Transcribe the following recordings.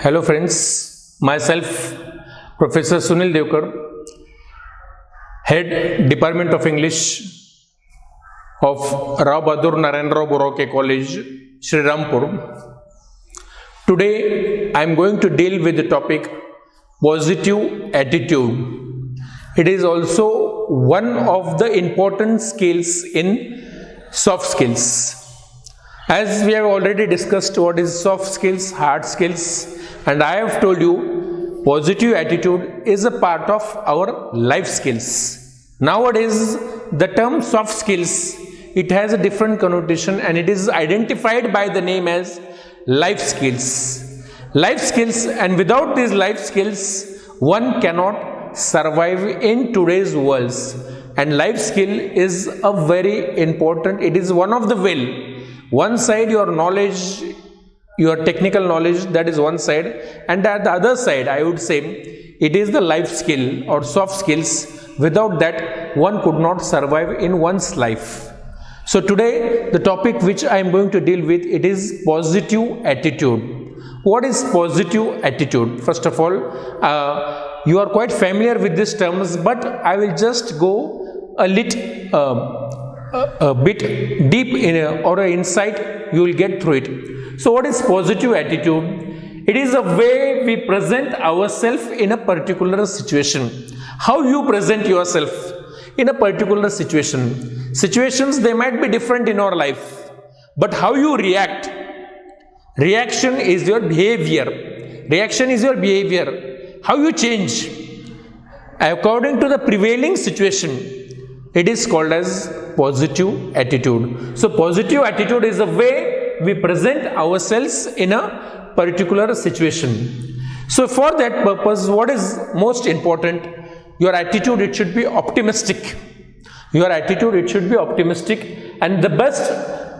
Hello friends, myself Professor Sunil Deokar, Head Department of English of Rao Bahadur Narendra Boroke College, Sri Rampur. Today I am going to deal with the topic positive attitude. It is also one of the important skills in soft skills. As we have already discussed what is soft skills, hard skills, and I have told you positive attitude is a part of our life skills. Nowadays the term soft skills, it has a different connotation and it is identified by the name as life skills. Life skills, and without these life skills one cannot survive in today's world. And life skill is a very important, it is one of the one side your knowledge, your technical knowledge, that is one side, and at the other side I would say it is the life skill or soft skills. Without that one could not survive in one's life. So today the topic which I am going to deal with, it is positive attitude. What is positive attitude? First of all, you are quite familiar with these terms, but I will just go a bit deep in or an insight you will get through it. So what is positive attitude? It is a way we present ourselves in a particular situation. How you present yourself in a particular situation. Situations, they might be different in our life, but how you react. Reaction is your behavior. Reaction is your behavior. How you change according to the prevailing situation. It is called as positive attitude. So positive attitude is a way we present ourselves in a particular situation. So for that purpose, what is most important? Your attitude, it should be optimistic. Your attitude, it should be optimistic, and the best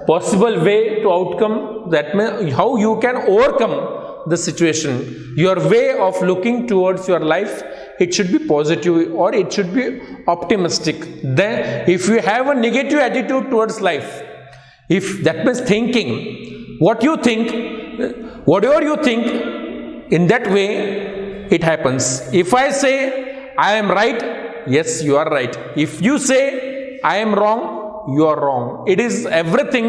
possible way to outcome, that means how you can overcome the situation. Your way of looking towards your life, it should be positive or it should be optimistic. Then if you have a negative attitude towards life, if that means thinking, what you think, whatever you think, in that way it happens. If I say I am right, yes, you are right. If you say I am wrong, you are wrong. It is everything,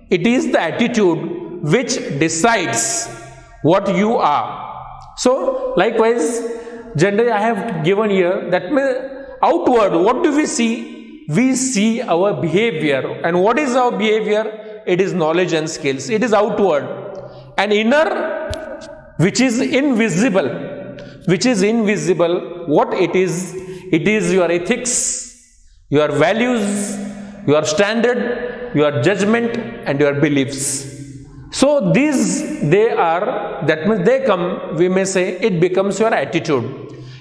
it is the attitude which decides what you are. So likewise, generally I have given here that outward, what do we see? We see our behavior. And what is our behavior? It is knowledge and skills. It is outward. And inner, which is invisible. Which is invisible. What it is? It is your ethics, your values, your standard, your judgment, and your beliefs. So these, they are, that means they come, we may say, it becomes your attitude.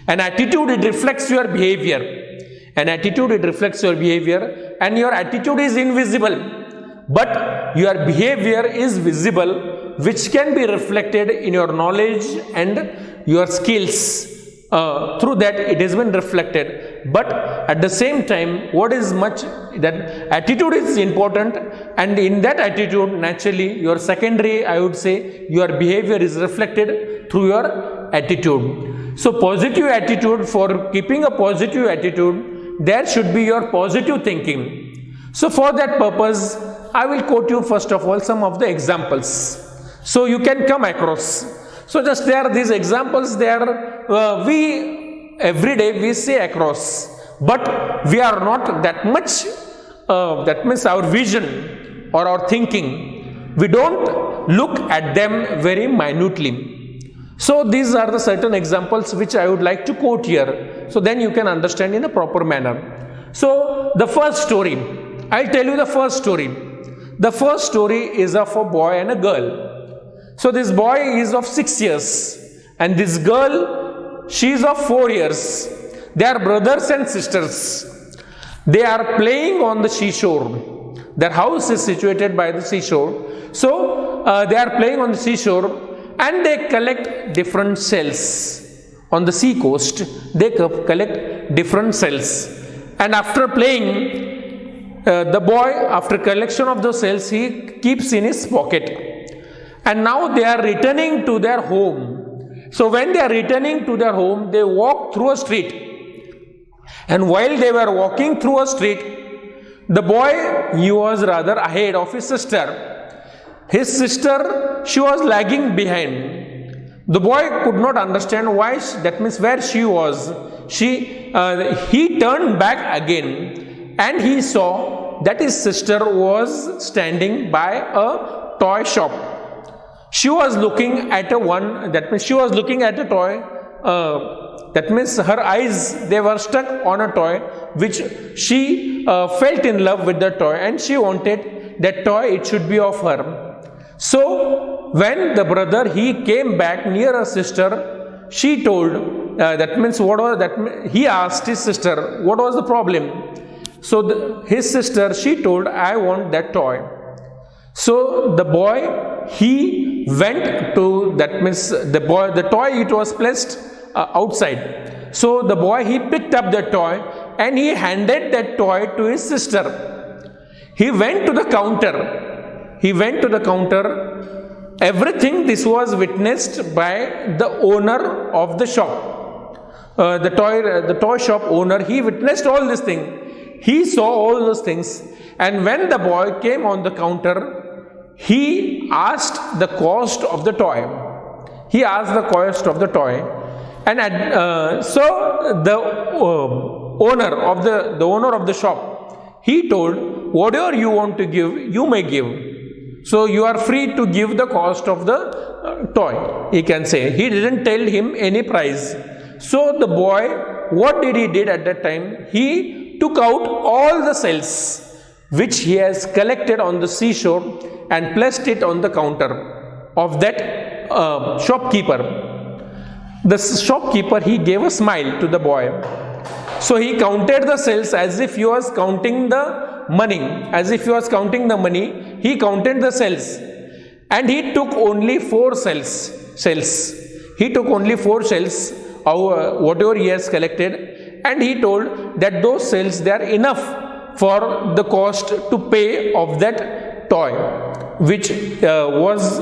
An attitude, it reflects your behavior. An attitude, it reflects your behavior, and your attitude is invisible, but your behavior is visible, which can be reflected in your knowledge and your skills. Through that it has been reflected. But at the same time, what is much, that attitude is important, and in that attitude naturally your secondary, I would say, your behavior is reflected through your attitude. So positive attitude, for keeping a positive attitude, there should be your positive thinking. So for that purpose I will quote you first of all some of the examples, so you can come across. So just there are these examples there, we every day we say across, but we are not that much, that means our vision or our thinking, we don't look at them very minutely. So these are the certain examples which I would like to quote here, so then you can understand in a proper manner. So the first story, I'll tell you the first story. The first story is of a boy and a girl. So this boy is of 6 years and this girl, she is of 4 years. They are brothers and sisters. They are playing on the seashore. Their house is situated by the seashore. So they are playing on the seashore and they collect different shells. On the sea coast, they collect different shells. And after playing, the boy, after collection of those shells, he keeps in his pocket. And now they are returning to their home. So when they are returning to their home, they walk through a street. And while they were walking through a street, the boy, he was rather ahead of his sister. His sister, she was lagging behind. The boy could not understand why, that means where she was. He turned back again and he saw that his sister was standing by a toy shop. She was looking at a toy. That means her eyes, they were stuck on a toy, which she felt in love with the toy, and she wanted that toy, it should be of her. So when the brother, he came back near her sister, she told, he asked his sister, what was the problem? So his sister, she told, I want that toy. So the boy, he went to, the toy, it was placed outside. So the boy, he picked up the toy and he handed that toy to his sister. He went to the counter. Everything this was witnessed by the owner of the shop. The toy shop owner, he witnessed all this thing. He saw all those things. And when the boy came on the counter, he asked the cost of the toy. And so the owner of the shop, he told, whatever you want to give, you may give. So you are free to give the cost of the toy, he can say. He didn't tell him any price. So the boy, what did he did at that time? He took out all the cells which he has collected on the seashore and placed it on the counter of that shopkeeper. The shopkeeper, he gave a smile to the boy. So he counted the cells as if he was counting the money. He counted the cells. And he took only 4 cells. He took only 4 cells, whatever he has collected. And he told that those cells, they are enough for the cost to pay of that toy, which was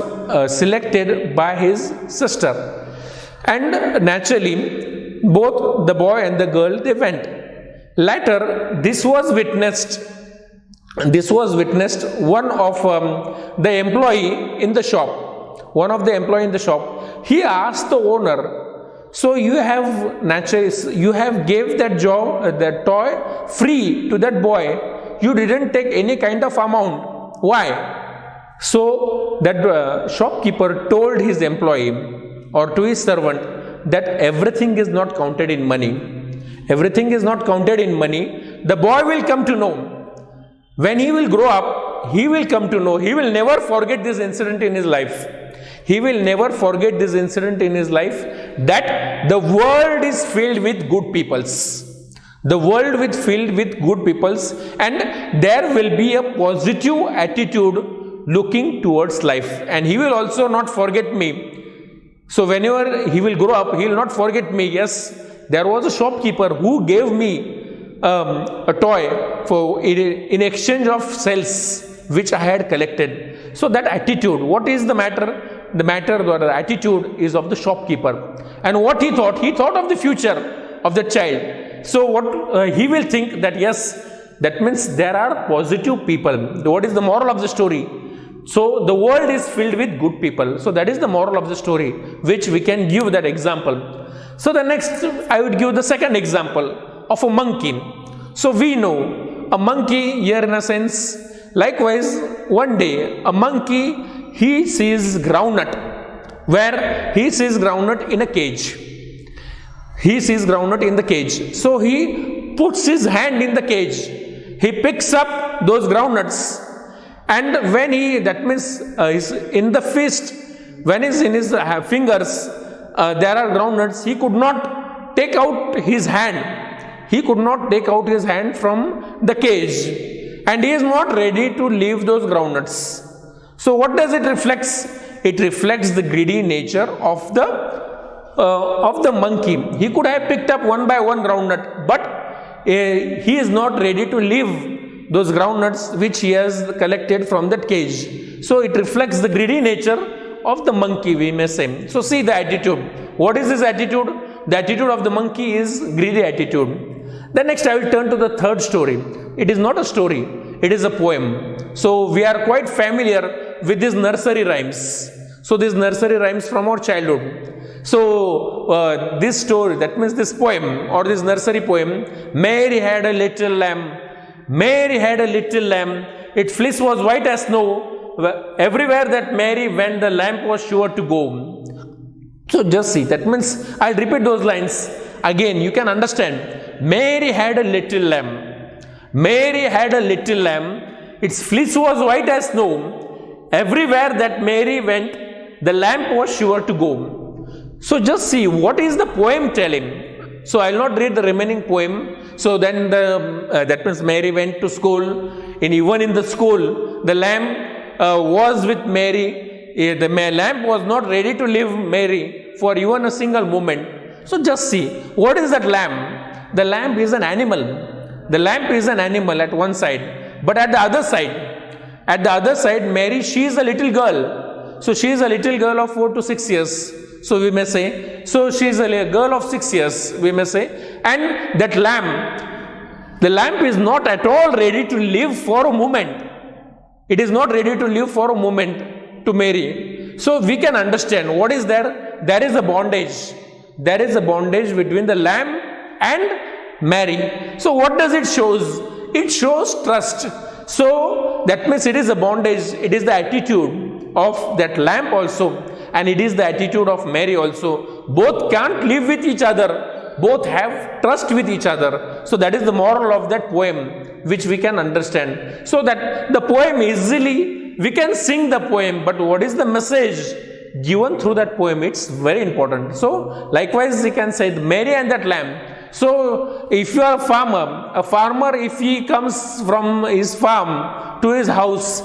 selected by his sister. And naturally, both the boy and the girl, they went. Later, this was witnessed. One of the employee in the shop. He asked the owner, so you have gave that toy free to that boy. You didn't take any kind of amount. Why? So that shopkeeper told his employee or to his servant that everything is not counted in money. The boy will come to know. When he will grow up, he will come to know. He will never forget this incident in his life. That the world is filled with good peoples. And there will be a positive attitude looking towards life. And he will also not forget me. So whenever he will grow up, he will not forget me. Yes, there was a shopkeeper who gave me a toy in exchange of cells which I had collected. So that attitude, what is the matter? The attitude is of the shopkeeper. And what he thought of the future of the child. So what he will think that yes, that means there are positive people. What is the moral of the story? So the world is filled with good people. So that is the moral of the story, which we can give that example. So the next, I would give the second example of a monkey. So we know a monkey here in a sense. Likewise, one day a monkey, he sees groundnut, where he sees groundnut in a cage. So he puts his hand in the cage. He picks up those groundnuts. And when is in the fist, when he's in his fingers, there are groundnuts, he could not take out his hand. From the cage. And he is not ready to leave those groundnuts. So what does it reflect? It reflects the greedy nature of the monkey. He could have picked up one by one groundnut, but he is not ready to leave those groundnuts which he has collected from that cage. So it reflects the greedy nature of the monkey, we may say. So see the attitude. What is this attitude? The attitude of the monkey is greedy attitude. Then next I will turn to the third story. It is not a story, it is a poem. So we are quite familiar with these nursery rhymes. So these nursery rhymes from our childhood. So this story, that means this poem or this nursery poem, Mary had a little lamb. Mary had a little lamb. Its fleece was white as snow. Everywhere that Mary went, the lamb was sure to go. So just see, that means I'll repeat those lines again. You can understand. Mary had a little lamb. Mary had a little lamb. Its fleece was white as snow. Everywhere that Mary went, the lamb was sure to go. So just see, what is the poem telling? So I will not read the remaining poem. So then that means Mary went to school. Even in the school, the lamb was with Mary. The lamb was not ready to leave Mary for even a single moment. So just see, what is that lamb? The lamb is an animal. The lamb is an animal at one side. But at the other side, Mary, she is a little girl. So she is a little girl of 4 to 6 years. So we may say, so she is a girl of 6 years, we may say, and that lamb, the lamb is not at all ready to live for a moment. It is not ready to live for a moment to Mary. So we can understand what is there. There is a bondage. There is a bondage between the lamb and Mary. So what does it shows? It shows trust. So that means it is a bondage. It is the attitude of that lamb also. And it is the attitude of Mary also. Both can't live with each other. Both have trust with each other. So that is the moral of that poem, which we can understand. So that the poem easily, we can sing the poem, but what is the message given through that poem? It's very important. So likewise we can say Mary and that lamb. So if you are a farmer, if he comes from his farm to his house,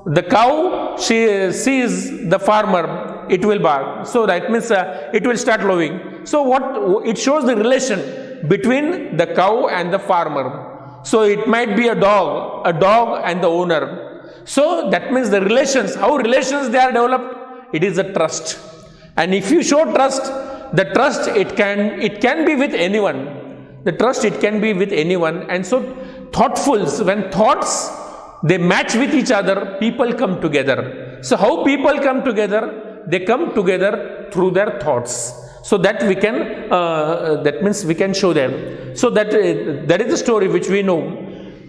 the cow, she sees the farmer, it will bark. So that means it will start lowing. So what it shows the relation between the cow and the farmer. So it might be a dog and the owner. So that means the relations, how relations they are developed, it is a trust. And if you show trust, the trust it can be with anyone. The trust it can be with anyone. And so thoughtfuls, when thoughts they match with each other, people come together. So how people come together? They come together through their thoughts. So that we can, that means we can show them. So that is the story which we know.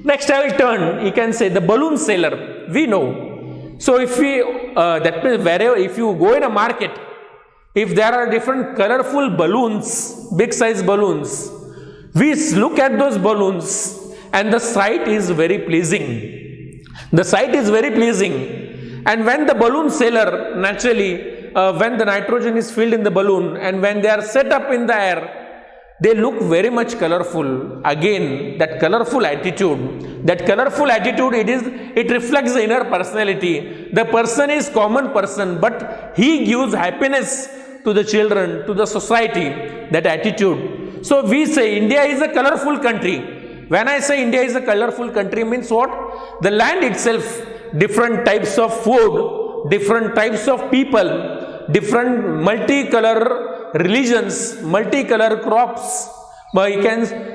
Next I will turn, you can say the balloon seller, we know. So if we, that means wherever, if you go in a market, if there are different colorful balloons, big size balloons, we look at those balloons and the sight is very pleasing. The sight is very pleasing. And when the balloon seller, naturally, when the nitrogen is filled in the balloon and when they are set up in the air, they look very much colorful. Again, that colorful attitude, it reflects the inner personality. The person is common person, but he gives happiness to the children, to the society, that attitude. So we say India is a colorful country. When I say India is a colorful country, means what? The land itself, different types of food, different types of people, different multicolor religions, multicolor crops.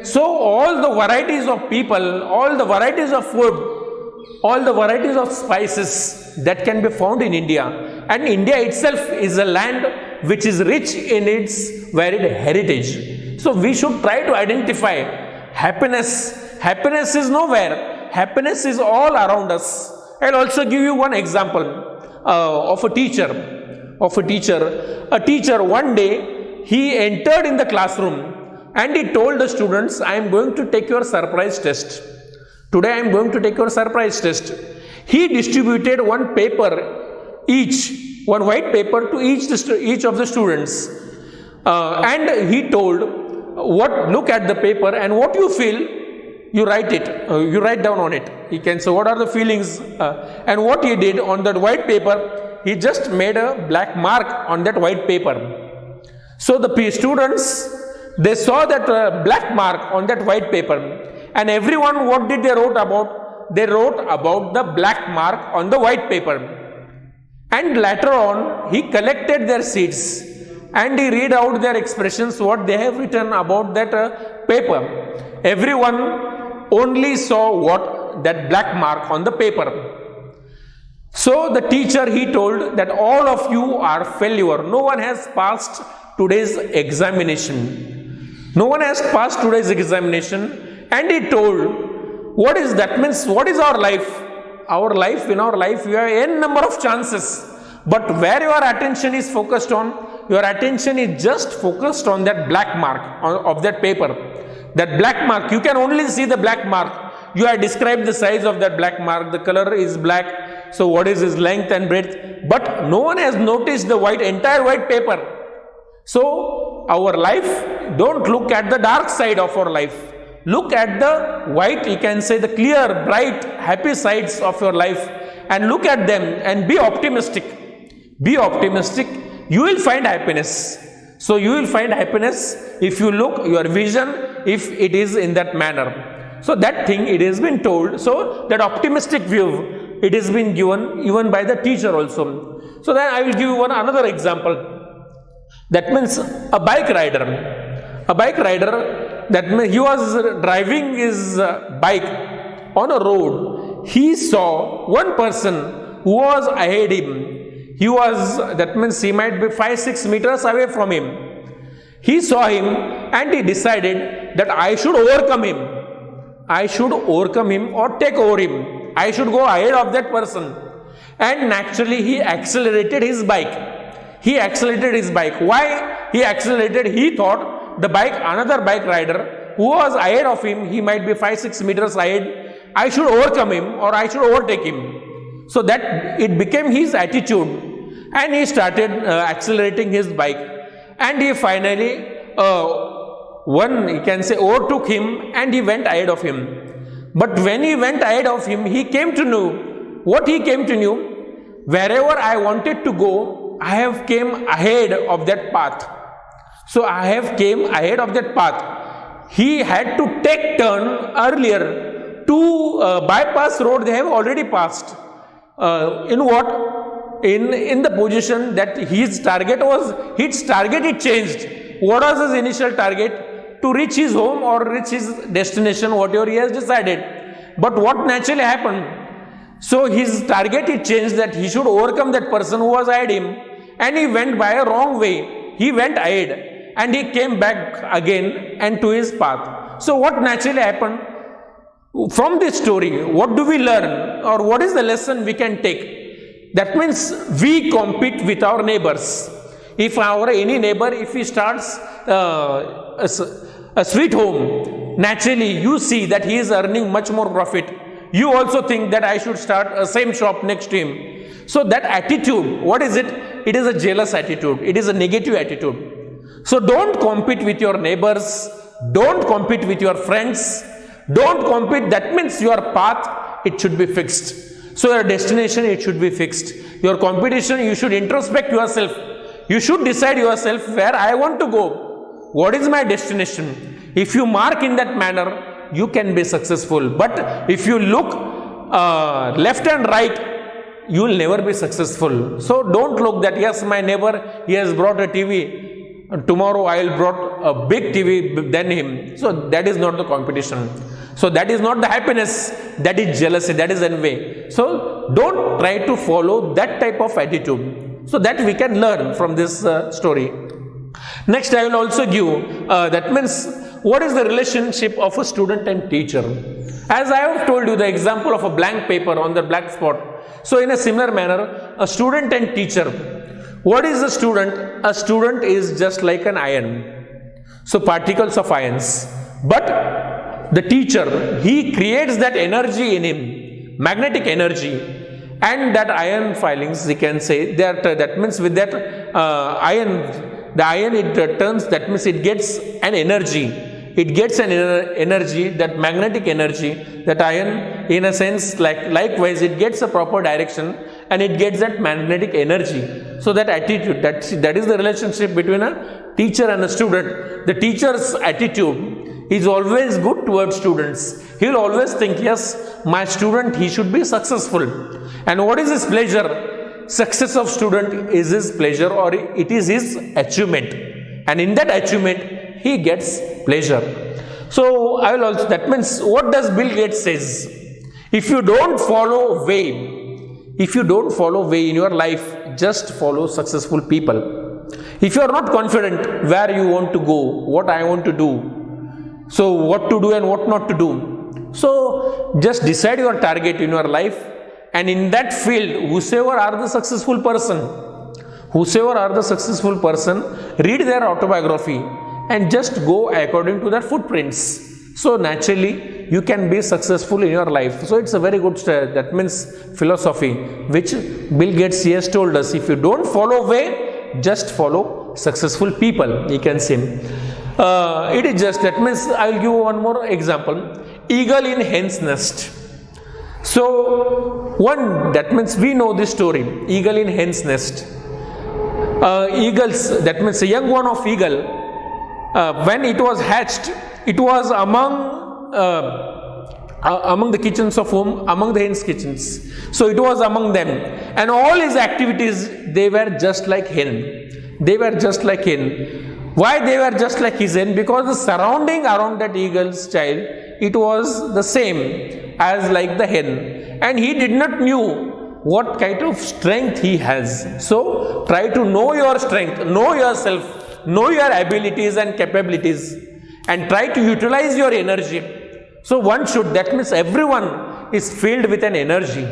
So all the varieties of people, all the varieties of food, all the varieties of spices that can be found in India. And India itself is a land which is rich in its varied heritage. So we should try to identify happiness. Happiness is nowhere. Happiness is all around us. I'll also give you one example of a teacher. A teacher one day, he entered in the classroom and he told the students, I am going to take your surprise test. Today I am going to take your surprise test. He distributed one paper each, one white paper to each of the students. And he told, look at the paper and what you feel, you write it, you write down on it. He can say what are the feelings, and what he did on that white paper, he just made a black mark on that white paper. So the students, they saw that black mark on that white paper, and everyone, what did they wrote about? They wrote about the black mark on the white paper. And later on, he collected their seeds and he read out their expressions, what they have written about that paper. Everyone only saw what that black mark on the paper. So the teacher, he told that all of you are failure. No one has passed today's examination. No one has passed today's examination. And he told, what is that? Means, what is our life? Our life, in our life, we have n number of chances. But where your attention is focused on, your attention is just focused on that black mark of that paper. That black mark, you can only see the black mark. You have described the size of that black mark, the color is black, so what is its length and breadth, but no one has noticed the entire white paper. So our life, don't look at the dark side of our life. Look at the white, you can say the clear, bright, happy sides of your life and look at them and be optimistic. Be optimistic, you will find happiness. So you will find happiness if you look your vision, if it is in that manner. So that thing, it has been told. So that optimistic view, it has been given even by the teacher also. So then I will give you another example. That means a bike rider. A bike rider, that means he was driving his bike on a road. He saw one person who was ahead him. He was, that means he might be 5-6 meters away from him. He saw him and he decided that I should overcome him. I should overcome him or take over him. I should go ahead of that person. And naturally he accelerated his bike. He accelerated his bike. Why he accelerated? He thought the bike, another bike rider who was ahead of him, he might be 5-6 meters ahead, I should overcome him or I should overtake him. So that it became his attitude and he started accelerating his bike. And he finally you can say overtook him and he went ahead of him. But when he went ahead of him, he came to know, what he came to know, wherever I wanted to go, I have came ahead of that path. So I have came ahead of that path. He had to take turn earlier to bypass road they have already passed. In what? In the position that his target it changed. What was his initial target? To reach his home or reach his destination, whatever he has decided. But what naturally happened? So his target it changed, that he should overcome that person who was ahead him, and he went by a wrong way. He went ahead and he came back again and to his path. So what naturally happened? From this story, what do we learn or what is the lesson we can take? That means we compete with our neighbors. If any neighbor, if he starts a sweet home, naturally you see that he is earning much more profit. You also think that I should start a same shop next to him. So that attitude, what is it? It is a jealous attitude. It is a negative attitude. So don't compete with your neighbors. Don't compete with your friends. Don't compete. That means your path, it should be fixed. So your destination, it should be fixed. Your competition, you should introspect yourself. You should decide yourself where I want to go. What is my destination? If you mark in that manner, you can be successful. But if you look left and right, you will never be successful. So don't look that, yes, my neighbor, he has brought a TV. Tomorrow I will brought a big TV than him. So that is not the competition. So that is not the happiness. That is jealousy. That is envy. So don't try to follow that type of attitude. So that we can learn from this story. Next, I will also give, that means what is the relationship of a student and teacher. As I have told you the example of a blank paper on the black spot. So in a similar manner, a student and teacher. What is a student? A student is just like an iron. So particles of ions. But the teacher, he creates that energy in him, magnetic energy. And that iron filings, we can say, that means with that iron, the iron it turns, that means it gets an energy. It gets an energy, that magnetic energy, that iron, in a sense, likewise, it gets a proper direction and it gets that magnetic energy. So that attitude, that is the relationship between a teacher and a student. The teacher's attitude is always good towards students. He will always think, yes, my student, he should be successful. And what is his pleasure? success of student is his pleasure or it is his achievement, and in that achievement he gets pleasure. So I will also, that means what does Bill Gates says? If you don't follow way in your life, just follow successful people. If you are not confident where you want to go, what I want to do, so what to do and what not to do, so just decide your target in your life, and in that field, whosoever are the successful person, read their autobiography and just go according to their footprints. So naturally you can be successful in your life. So it's a very good that means philosophy which Bill Gates has told us. If you don't follow way, just follow successful people. You can see it is just, that means I will give one more example. Eagle in hen's nest. So one, that means we know this story, eagle in hen's nest. Eagles, that means a young one of eagle, when it was hatched, it was among the kitchens of whom? Among the hen's kitchens. So it was among them, and all his activities, they were just like hen. Why they were just like his hen? Because the surrounding around that eagle's child, it was the same as like the hen, and he did not knew what kind of strength he has. So try to know your strength, know yourself, know your abilities and capabilities, and try to utilize your energy. So one should, that means everyone is filled with an energy.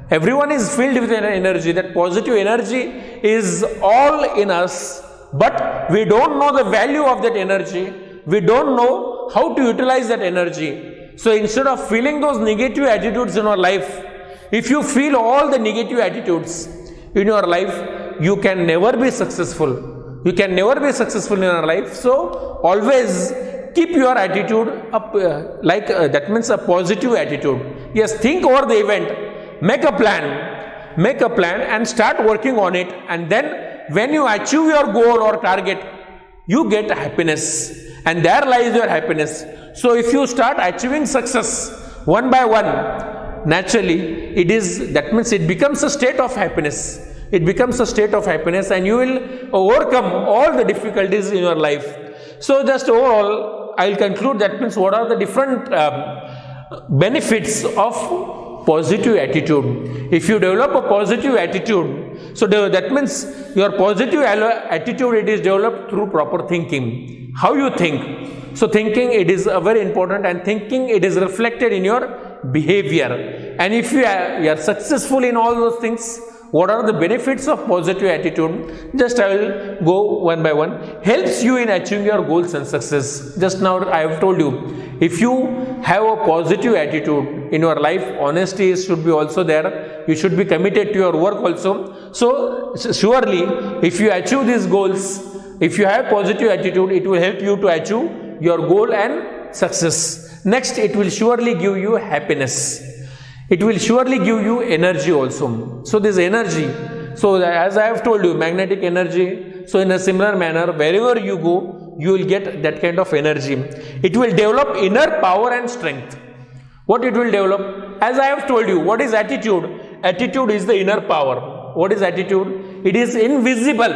That positive energy is all in us, but we don't know the value of that energy. We don't know how to utilize that energy. So instead of feeling those negative attitudes in our life, if you feel all the negative attitudes in your life, you can never be successful. In your life. So always keep your attitude up, that means a positive attitude. Yes, think over the event, make a plan and start working on it, and then when you achieve your goal or target, you get happiness, and there lies your happiness. So if you start achieving success one by one, naturally that means it becomes a state of happiness. And you will overcome all the difficulties in your life. So just overall, I will conclude, that means what are the different benefits of positive attitude. If you develop a positive attitude, so that means your positive attitude, it is developed through proper thinking. How you think? So thinking, it is very important, and thinking, it is reflected in your behavior. And if you are successful in all those things, what are the benefits of positive attitude? Just I will go one by one. Helps you in achieving your goals and success. Just now I have told you, if you have a positive attitude in your life, honesty should be also there. You should be committed to your work also. So surely, if you achieve these goals, if you have positive attitude, it will help you to achieve your goal and success. Next, it will surely give you happiness. It will surely give you energy also. So this energy, so as I have told you, magnetic energy, so in a similar manner, wherever you go, you will get that kind of energy. It will develop inner power and strength. What it will develop? As I have told you, what is attitude? Attitude is the inner power. What is attitude? It is invisible.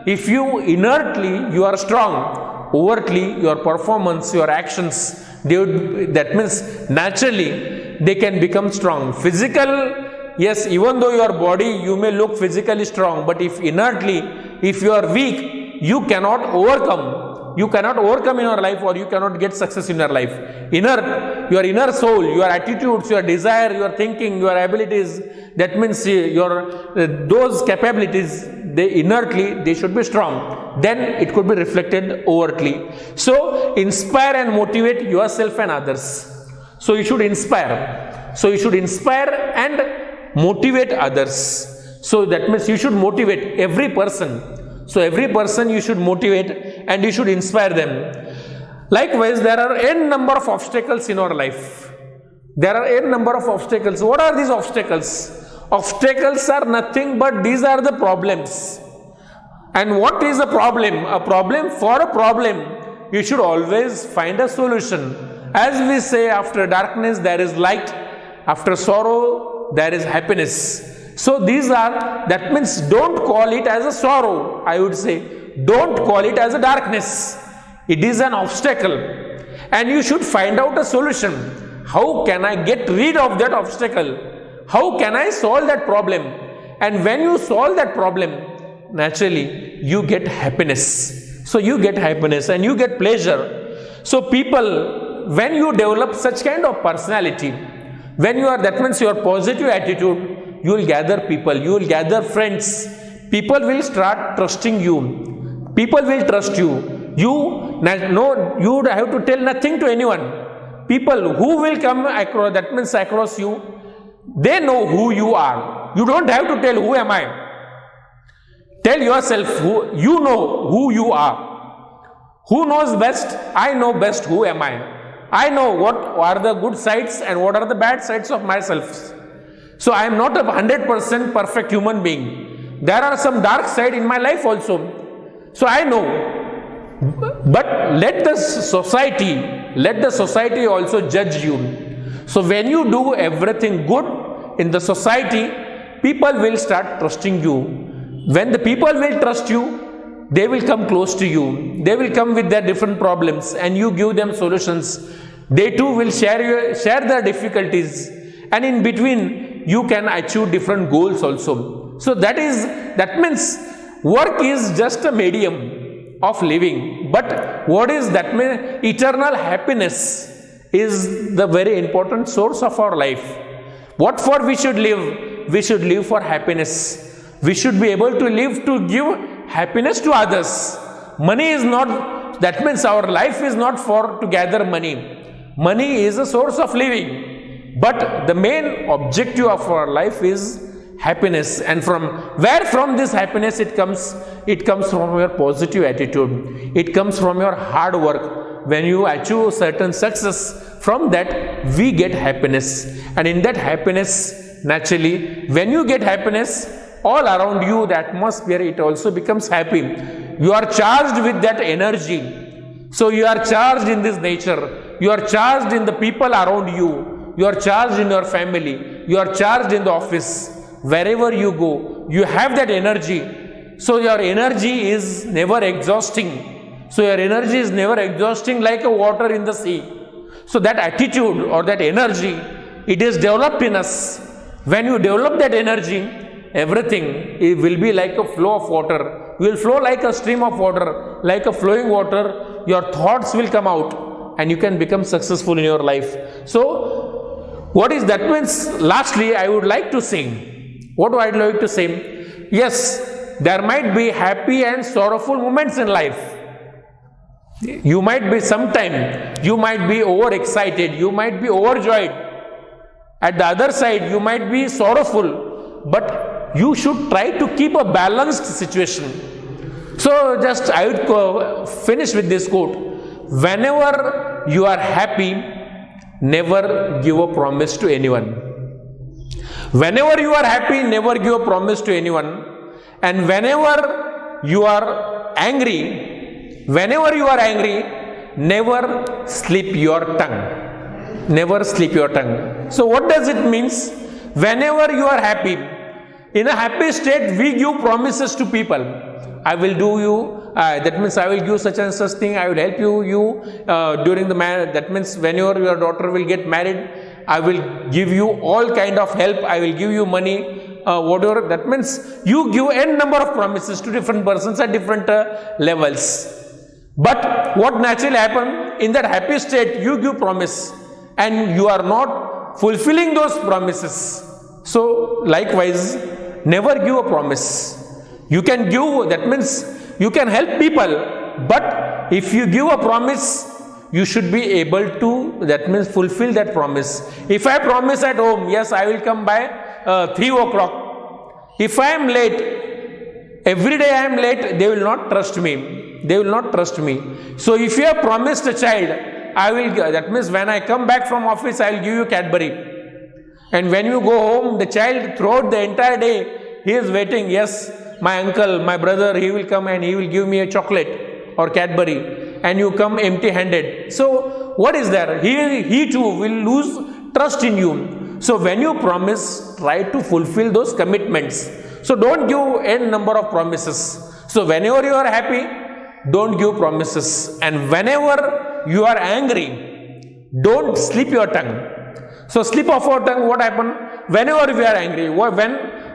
If you inertly, you are strong. Overtly, your performance, your actions, that means naturally, they can become strong. Physical, yes, even though your body, you may look physically strong, but if inertly, if you are weak, you cannot overcome. You cannot overcome in your life, or you cannot get success in your life. Inert, your inner soul, your attitudes, your desire, your thinking, your abilities, that means those capabilities, they inertly, they should be strong. Then it could be reflected overtly. So inspire and motivate yourself and others. So you should inspire. And motivate others. So that means you should motivate every person. So every person you should motivate and you should inspire them. Likewise, there are n number of obstacles in our life. What are these obstacles? Obstacles are nothing but these are the problems. And what is a problem? For a problem, you should always find a solution. As we say, after darkness there is light, after sorrow there is happiness. So these are, that means don't call it as a sorrow, I would say. Don't call it as a darkness. It is an obstacle. And you should find out a solution. How can I get rid of that obstacle? How can I solve that problem? And when you solve that problem, naturally you get happiness. So you get happiness and you get pleasure. So people, when you develop such kind of personality, when you are, that means your positive attitude, you will gather people, you will gather friends. People will start trusting you. People will trust you. You have to tell nothing to anyone. People who will come across, that means across you, they know who you are. You don't have to tell who am I. Tell yourself who you know who you are. Who knows best? I know best who am I. I know what are the good sides and what are the bad sides of myself. So I am not a 100% perfect human being. There are some dark side in my life also. So I know. But let the society also judge you. So when you do everything good in the society, people will start trusting you. When the people will trust you, they will come close to you. They will come with their different problems and you give them solutions. They too will share their difficulties, and in between you can achieve different goals also. So that means work is just a medium of living, but what is that mean? Eternal happiness is the very important source of our life. What for we should live? We should live for happiness. We should be able to live to give happiness to others. Money is not, that means our life is not for to gather money. Money is a source of living, but the main objective of our life is happiness. And from this happiness it comes from your positive attitude. It comes from your hard work. When you achieve certain success, from that we get happiness. And in that happiness, naturally, when you get happiness, all around you, the atmosphere, it also becomes happy. You are charged with that energy. So you are charged in this nature. You are charged in the people around you. You are charged in your family. You are charged in the office. Wherever you go, you have that energy. So your energy is never exhausting. So your energy is never exhausting like a water in the sea. So that attitude or that energy, it is developed in us. When you develop that energy, everything, it will be like a flow of water. You will flow like a stream of water, like a flowing water. Your thoughts will come out and you can become successful in your life. So what is that means? Lastly, I would like to say, what do I like to say? Yes, there might be happy and sorrowful moments in life. You might be sometime, you might be overexcited, you might be overjoyed. At the other side, you might be sorrowful, but you should try to keep a balanced situation. So just I would finish with this quote. Whenever you are happy, never give a promise to anyone. Whenever you are happy, never give a promise to anyone. And whenever you are angry, never slip your tongue. Never slip your tongue. So what does it mean? Whenever you are happy, in a happy state, we give promises to people. I will do you, that means I will give such and such thing, I will help you during the marriage. That means whenever your daughter will get married, I will give you all kind of help, I will give you money, whatever. That means you give n number of promises to different persons at different levels. But what naturally happens, in that happy state, you give promise and you are not fulfilling those promises. So likewise, never give a promise. You can give, that means you can help people, but if you give a promise, you should be able to, that means fulfill that promise. If I promise at home, yes, I will come by 3 o'clock. If I am late, every day I am late, they will not trust me. They will not trust me. So if you have promised a child, I will, that means when I come back from office, I will give you Cadbury. And when you go home, the child throughout the entire day, he is waiting, yes, my uncle, my brother, he will come and he will give me a chocolate or Cadbury, and you come empty handed. So what is there? He too will lose trust in you. So when you promise, try to fulfill those commitments. So don't give n number of promises. So whenever you are happy, don't give promises, and whenever you are angry, don't slip your tongue. So slip of our tongue, what happened? Whenever we are angry,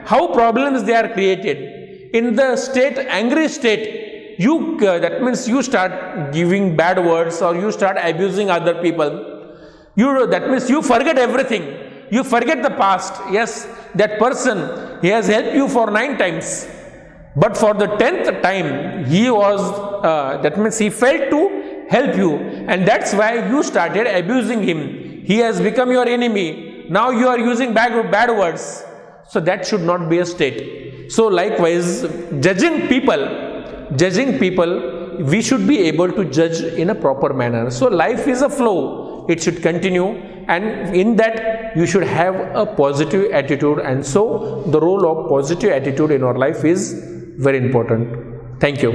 how problems they are created. In the angry state, that means you start giving bad words, or you start abusing other people. That means you forget everything. You forget the past. Yes, that person, he has helped you for 9 times. But for the 10th time, that means he failed to help you. And that's why you started abusing him. He has become your enemy. Now you are using bad words. So that should not be a state. So likewise, judging people, we should be able to judge in a proper manner. So life is a flow. It should continue, and in that you should have a positive attitude. And so the role of positive attitude in our life is very important. Thank you.